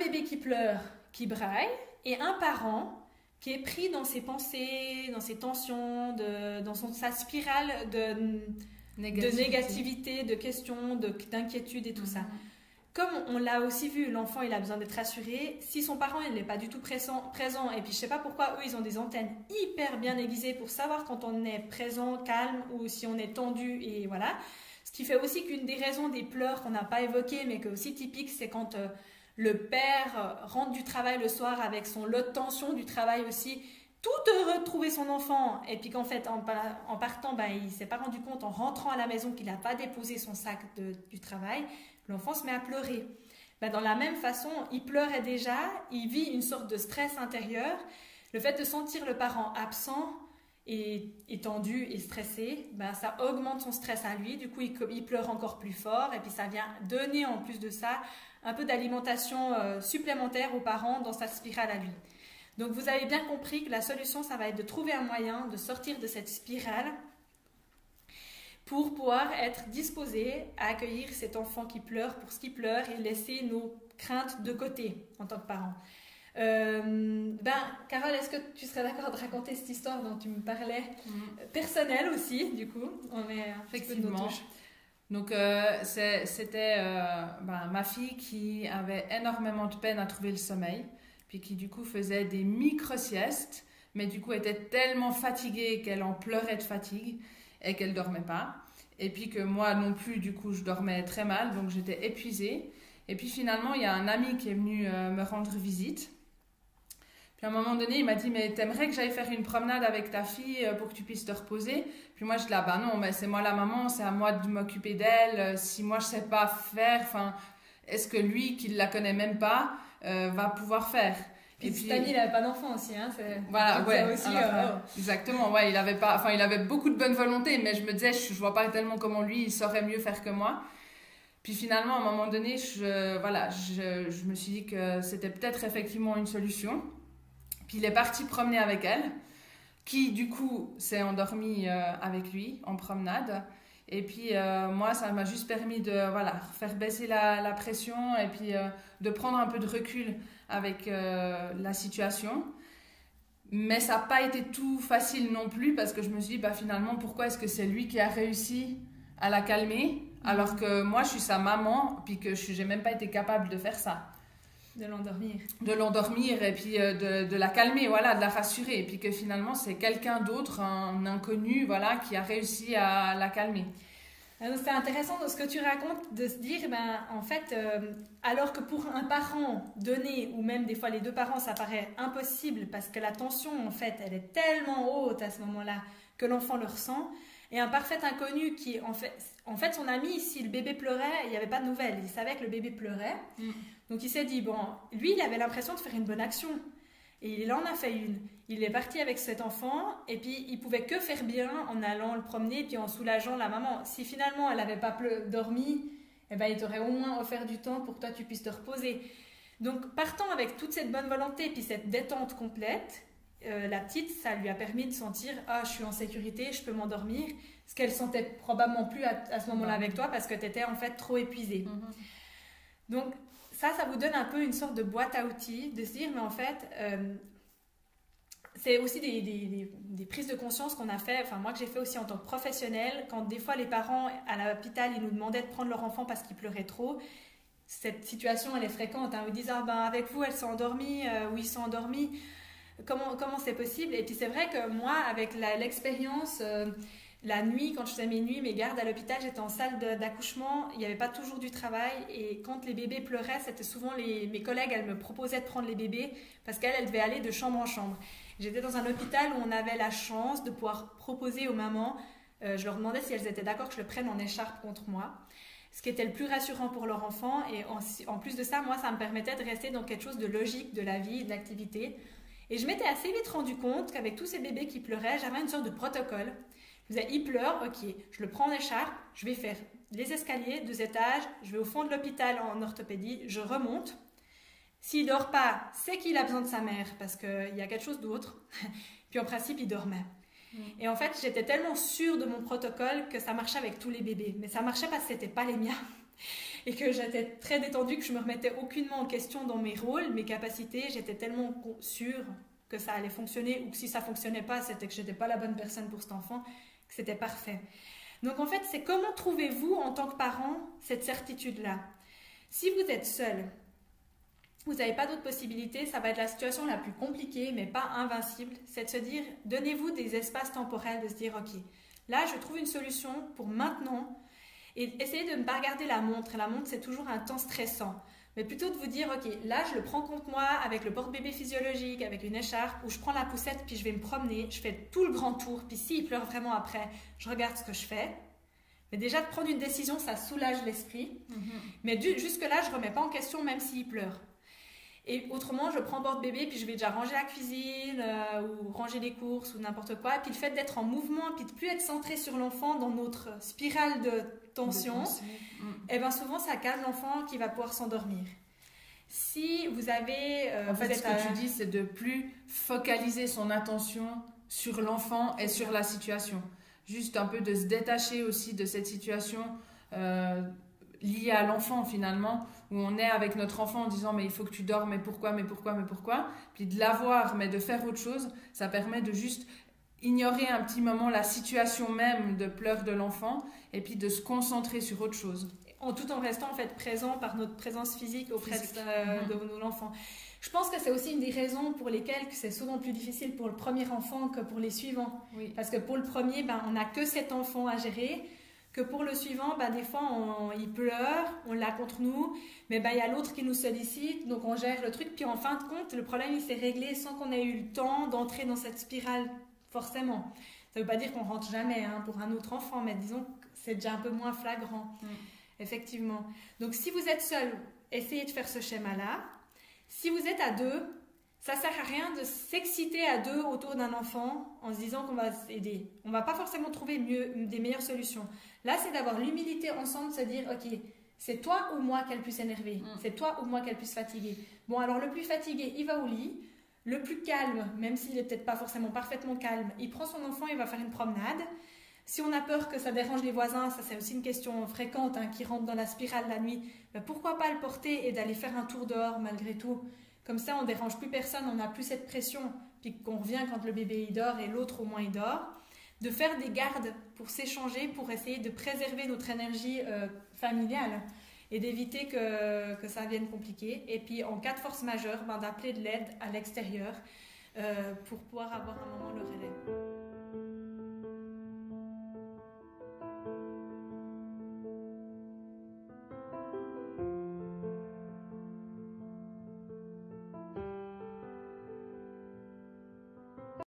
bébé qui pleure, qui braille, et un parent qui est pris dans ses pensées, dans ses tensions, sa spirale de négativité, de questions, d'inquiétude et tout ça. Comme on l'a aussi vu, l'enfant il a besoin d'être rassuré. Si son parent il n'est pas du tout présent, et puis je sais pas pourquoi eux ils ont des antennes hyper bien aiguisées pour savoir quand on est présent, calme ou si on est tendu et voilà. Ce qui fait aussi qu'une des raisons des pleurs qu'on n'a pas évoquées mais qui est aussi typique, c'est quand le père rentre du travail le soir avec son lot de tension du travail aussi, tout heureux de trouver son enfant et puis qu'en fait en partant il s'est pas rendu compte en rentrant à la maison qu'il n'a pas déposé son sac du travail. L'enfant se met à pleurer. Dans la même façon, il pleurait déjà, il vit une sorte de stress intérieur. Le fait de sentir le parent absent et tendu et stressé, ça augmente son stress à lui. Du coup, il pleure encore plus fort et puis ça vient donner en plus de ça un peu d'alimentation supplémentaire aux parents dans sa spirale à lui. Donc vous avez bien compris que la solution, ça va être de trouver un moyen de sortir de cette spirale pour pouvoir être disposé à accueillir cet enfant qui pleure pour ce qu'il pleure et laisser nos craintes de côté en tant que parents. Carole, est-ce que tu serais d'accord de raconter cette histoire dont tu me parlais, personnelle aussi, du coup, on met un petit peu de nos touches. Donc c'était ma fille qui avait énormément de peine à trouver le sommeil, puis qui du coup faisait des micro-siestes, mais du coup était tellement fatiguée qu'elle en pleurait de fatigue et qu'elle dormait pas. Et puis que moi non plus, du coup, je dormais très mal, donc j'étais épuisée. Et puis finalement, il y a un ami qui est venu me rendre visite. Puis à un moment donné, il m'a dit, mais t'aimerais que j'aille faire une promenade avec ta fille pour que tu puisses te reposer? Puis moi, je dis, non, mais c'est moi la maman, c'est à moi de m'occuper d'elle. Si moi, je sais pas faire, est-ce que lui, qui la connaît même pas, va pouvoir faire? Et puis cet ami, il n'avait pas d'enfant aussi, hein. Voilà, ouais. Aussi, exactement, ouais. Il avait beaucoup de bonne volonté, mais je me disais, je vois pas tellement comment lui, il saurait mieux faire que moi. Puis finalement, à un moment donné, je me suis dit que c'était peut-être effectivement une solution. Puis il est parti promener avec elle, qui du coup s'est endormie avec lui en promenade. Et puis moi, ça m'a juste permis de faire baisser la pression et puis de prendre un peu de recul avec la situation. Mais ça n'a pas été tout facile non plus parce que je me suis dit, finalement, pourquoi est-ce que c'est lui qui a réussi à la calmer alors que moi, je suis sa maman puis que je n'ai même pas été capable de faire ça. De l'endormir. De l'endormir et puis de la calmer, de la rassurer. Et puis que finalement, c'est quelqu'un d'autre, un inconnu, qui a réussi à la calmer. C'est intéressant dans ce que tu racontes de se dire, en fait, alors que pour un parent donné, ou même des fois les deux parents, ça paraît impossible parce que la tension, en fait, elle est tellement haute à ce moment-là que l'enfant le ressent. Et un parfait inconnu qui, en fait, son ami, si le bébé pleurait, il n'y avait pas de nouvelles. Il savait que le bébé pleurait. Donc il s'est dit, lui, il avait l'impression de faire une bonne action. Et il en a fait une. Il est parti avec cet enfant et puis il pouvait que faire bien en allant le promener et puis en soulageant la maman. Si finalement elle n'avait pas dormi, il t'aurait au moins offert du temps pour que toi tu puisses te reposer. Donc partant avec toute cette bonne volonté et puis cette détente complète, la petite, ça lui a permis de sentir je suis en sécurité, je peux m'endormir. Ce qu'elle sentait probablement plus à ce moment-là avec toi parce que tu étais en fait trop épuisée. Donc ça vous donne un peu une sorte de boîte à outils, de se dire, mais en fait, c'est aussi des prises de conscience qu'on a fait, moi que j'ai fait aussi en tant que professionnelle, quand des fois les parents à l'hôpital, ils nous demandaient de prendre leur enfant parce qu'il pleurait trop. Cette situation, elle est fréquente. Ils disent, avec vous, elle s'est endormie, ou il s'est endormi. Comment c'est possible? Et puis c'est vrai que moi, avec l'expérience... la nuit, quand je faisais mes gardes à l'hôpital, j'étais en salle d'accouchement, il n'y avait pas toujours du travail et quand les bébés pleuraient, c'était souvent mes collègues, elles me proposaient de prendre les bébés parce qu'elles devaient aller de chambre en chambre. J'étais dans un hôpital où on avait la chance de pouvoir proposer aux mamans, je leur demandais si elles étaient d'accord que je le prenne en écharpe contre moi, ce qui était le plus rassurant pour leur enfant et en plus de ça, moi, ça me permettait de rester dans quelque chose de logique de la vie, de l'activité. Et je m'étais assez vite rendu compte qu'avec tous ces bébés qui pleuraient, j'avais une sorte de protocole. Je disais, il pleure, ok, je le prends en écharpe, je vais faire les escaliers, 2 étages, je vais au fond de l'hôpital en orthopédie, je remonte. S'il dort pas, c'est qu'il a besoin de sa mère parce qu'il y a quelque chose d'autre. Puis en principe, il dormait. Et en fait, j'étais tellement sûre de mon protocole que ça marchait avec tous les bébés. Mais ça marchait parce que c'était pas les miens. et que j'étais très détendue, que je me remettais aucunement en question dans mes rôles, mes capacités. J'étais tellement sûre que ça allait fonctionner, ou que si ça fonctionnait pas, c'était que j'étais pas la bonne personne pour cet enfant, que c'était parfait. Donc en fait, c'est comment trouvez-vous en tant que parent cette certitude-là? Si vous êtes seul, vous n'avez pas d'autre possibilité, ça va être la situation la plus compliquée, mais pas invincible, c'est de se dire, donnez-vous des espaces temporels, de se dire, ok, là je trouve une solution pour maintenant, et essayez de ne pas regarder la montre. La montre, c'est toujours un temps stressant. Mais plutôt de vous dire, ok, là je le prends contre moi avec le porte-bébé physiologique, avec une écharpe, où je prends la poussette, puis je vais me promener, je fais tout le grand tour, puis s'il pleure vraiment après, je regarde ce que je fais. Mais déjà, de prendre une décision, ça soulage l'esprit. Mais jusque-là, je ne remets pas en question, même s'il pleure. Et autrement, je prends porte-bébé, puis je vais déjà ranger la cuisine, ou ranger les courses, ou n'importe quoi. Et puis le fait d'être en mouvement, puis de plus être centré sur l'enfant dans notre spirale de tension, et bien souvent, ça calme l'enfant qui va pouvoir s'endormir. Si vous avez... en fait, ce que tu dis, c'est de plus focaliser son attention sur l'enfant et sur la situation. Juste un peu de se détacher aussi de cette situation liée à l'enfant finalement, où on est avec notre enfant en disant mais il faut que tu dors, mais pourquoi, puis de l'avoir, mais de faire autre chose, ça permet de juste ignorer un petit moment la situation même de pleurs de l'enfant et puis de se concentrer sur autre chose. Tout en restant en fait présent par notre présence physique auprès de l'enfant. Je pense que c'est aussi une des raisons pour lesquelles c'est souvent plus difficile pour le premier enfant que pour les suivants. Oui. Parce que pour le premier, on n'a que cet enfant à gérer, que pour le suivant, des fois, il pleure, on l'a contre nous, mais il y a l'autre qui nous sollicite, donc on gère le truc, puis en fin de compte, le problème, il s'est réglé sans qu'on ait eu le temps d'entrer dans cette spirale, forcément. Ça ne veut pas dire qu'on rentre jamais pour un autre enfant, mais disons que c'est déjà un peu moins flagrant. Effectivement. Donc, si vous êtes seul, essayez de faire ce schéma-là. Si vous êtes à deux, ça ne sert à rien de s'exciter à deux autour d'un enfant en se disant qu'on va s'aider. On ne va pas forcément trouver des meilleures solutions. Là, c'est d'avoir l'humilité ensemble, de se dire, ok, c'est toi ou moi qu'elle puisse énerver. C'est toi ou moi qu'elle puisse fatiguer. Bon, alors le plus fatigué, il va au lit. Le plus calme, même s'il n'est peut-être pas forcément parfaitement calme, il prend son enfant, il va faire une promenade. Si on a peur que ça dérange les voisins, ça c'est aussi une question fréquente qui rentre dans la spirale la nuit, pourquoi pas le porter et d'aller faire un tour dehors malgré tout? Comme ça, on ne dérange plus personne, on n'a plus cette pression, puis qu'on revient quand le bébé il dort et l'autre au moins il dort. De faire des gardes pour s'échanger, pour essayer de préserver notre énergie familiale et d'éviter que ça vienne compliqué. Et puis en cas de force majeure, d'appeler de l'aide à l'extérieur pour pouvoir avoir un moment le relais.